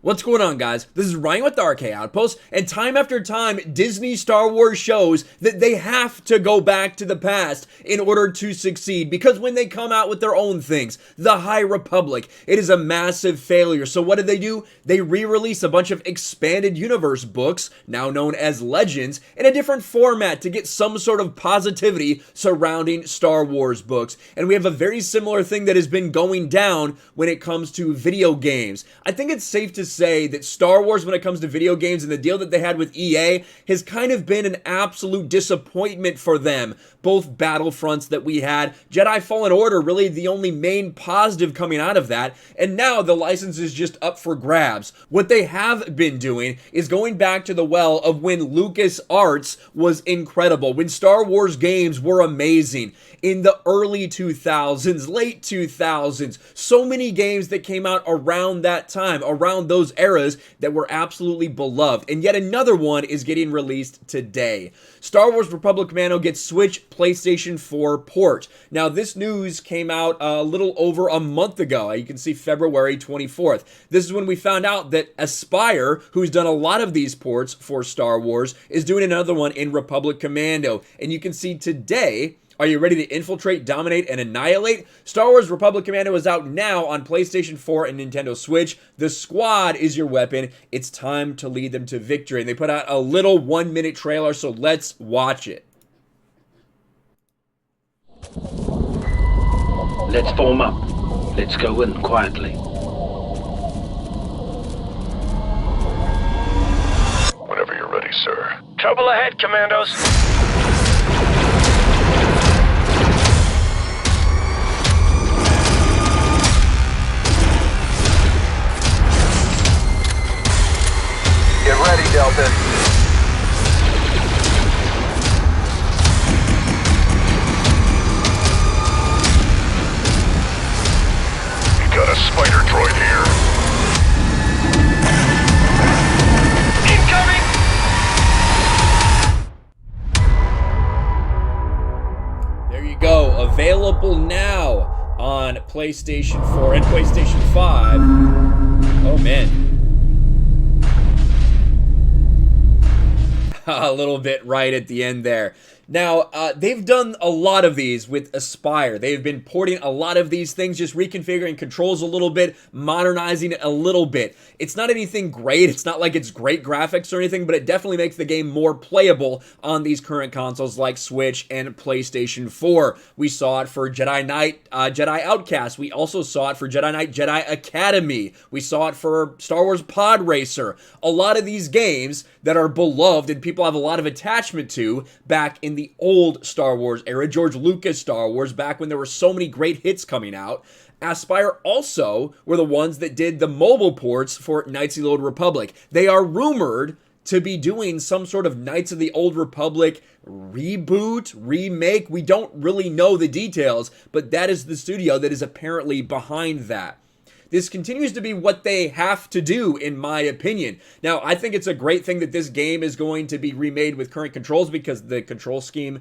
What's going on, guys? This is Ryan with the RK Outpost, and time after time, Disney Star Wars shows that they have to go back to the past in order to succeed, because when they come out with their own things, the High Republic, it is a massive failure. So what do? They re-release a bunch of expanded universe books, now known as Legends, in a different format to get some sort of positivity surrounding Star Wars books. And we have a very similar thing that has been going down when it comes to video games. I think it's safe to say that Star Wars, when it comes to video games and the deal that they had with EA, has kind of been an absolute disappointment for them. Both Battlefronts that we had, Jedi Fallen Order, really the only main positive coming out of that, and now the license is just up for grabs. What they have been doing is going back to the well of when LucasArts was incredible, when Star Wars games were amazing. In the early 2000s, late 2000s, so many games that came out around that time, around those eras, that were absolutely beloved. And yet another one is getting released today. Star Wars Republic Commando gets Switch PlayStation 4 port. Now, this news came out a little over a month ago. You can see February 24th. This is when we found out that Aspyr, who's done a lot of these ports for Star Wars, is doing another one in Republic Commando. And you can see today, are you ready to infiltrate, dominate, and annihilate? Star Wars Republic Commando is out now on PlayStation 4 and Nintendo Switch. The squad is your weapon. It's time to lead them to victory. And they put out a little 1-minute trailer, so let's watch it. Let's form up. Let's go in quietly. Whenever you're ready, sir. Trouble ahead, Commandos. Get ready, Delta. We got a spider droid here. Incoming! There you go. Available now on PlayStation 4 and PlayStation 5. Oh, man. A little bit right at the end there. Now, they've done a lot of these with Aspyr. They've been porting a lot of these things, just reconfiguring controls a little bit, modernizing it a little bit. It's not anything great. It's not like it's great graphics or anything, but it definitely makes the game more playable on these current consoles like Switch and PlayStation 4. We saw it for Jedi Knight, Jedi Outcast. We also saw it for Jedi Knight, Jedi Academy. We saw it for Star Wars Pod Racer. A lot of these games that are beloved and people have a lot of attachment to back in the old Star Wars era, George Lucas Star Wars, back when there were so many great hits coming out. Aspyr also were the ones that did the mobile ports for Knights of the Old Republic. They are rumored to be doing some sort of Knights of the Old Republic reboot, remake. We don't really know the details, but that is the studio that is apparently behind that. This continues to be what they have to do, in my opinion. Now, I think it's a great thing that this game is going to be remade with current controls, because the control scheme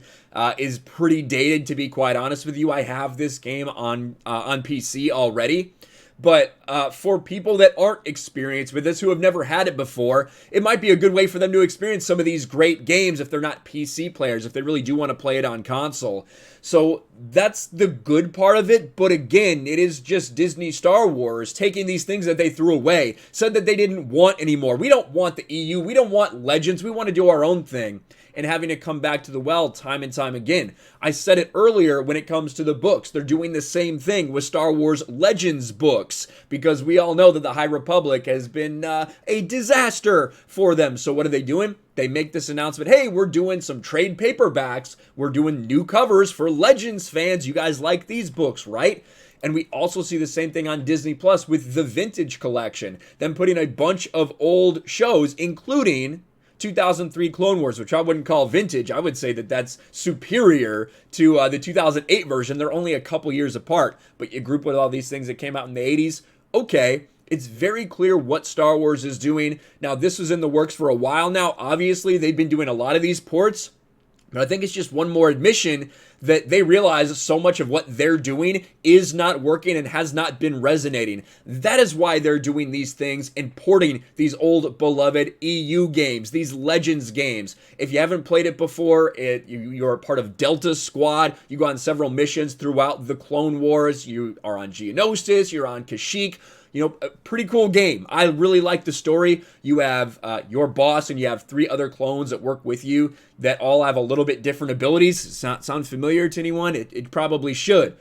is pretty dated, to be quite honest with you. I have this game on PC already. But for people that aren't experienced with this, who have never had it before, it might be a good way for them to experience some of these great games if they're not PC players, if they really do want to play it on console. So that's the good part of it. But again, it is just Disney Star Wars taking these things that they threw away, said that they didn't want anymore. We don't want the EU. We don't want Legends. We want to do our own thing. And having to come back to the well time and time again. I said it earlier when it comes to the books. They're doing the same thing with Star Wars Legends books, because we all know that the High Republic has been a disaster for them. So what are they doing? They make this announcement, hey, we're doing some trade paperbacks. We're doing new covers for Legends fans. You guys like these books, right? And we also see the same thing on Disney Plus with the Vintage Collection. Them putting a bunch of old shows, including 2003 Clone Wars, which I wouldn't call vintage. I would say that that's superior to the 2008 version. They're only a couple years apart, but you group with all these things that came out in the 80s. Okay, it's very clear what Star Wars is doing. Now, this was in the works for a while now. Obviously, they've been doing a lot of these ports, But I think it's just one more admission that they realize so much of what they're doing is not working and has not been resonating. That is why they're doing these things, importing these old beloved EU games, these Legends games. If you haven't played it before, you're a part of Delta Squad. You go on several missions throughout the Clone Wars. You are on Geonosis, you're on Kashyyyk. You know, a pretty cool game. I really like the story. You have your boss and you have 3 other clones that work with you that all have a little bit different abilities. Sound familiar to anyone? It probably should.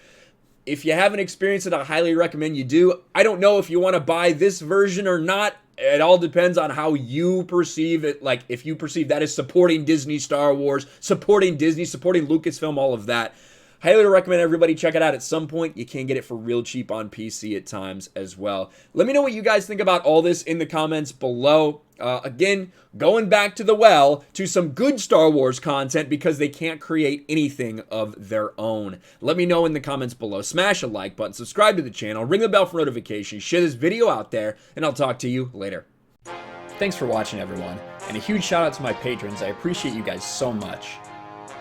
If you haven't experienced it, I highly recommend you do. I don't know if you want to buy this version or not. It all depends on how you perceive it. Like, if you perceive that as supporting Disney, Star Wars, supporting Disney, supporting Lucasfilm, all of that. Highly recommend everybody check it out at some point. You can get it for real cheap on PC at times as well. Let me know what you guys think about all this in the comments below. Again, going back to the well to some good Star Wars content because they can't create anything of their own. Let me know in the comments below. Smash a like button, subscribe to the channel, ring the bell for notifications, share this video out there, and I'll talk to you later. Thanks for watching, everyone, and a huge shout out to my patrons. I appreciate you guys so much.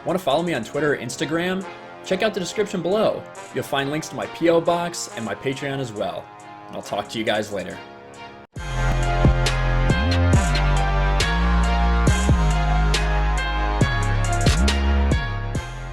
Want to follow me on Twitter or Instagram? Check out the description below. You'll find links to my P.O. box and my Patreon as well. And I'll talk to you guys later.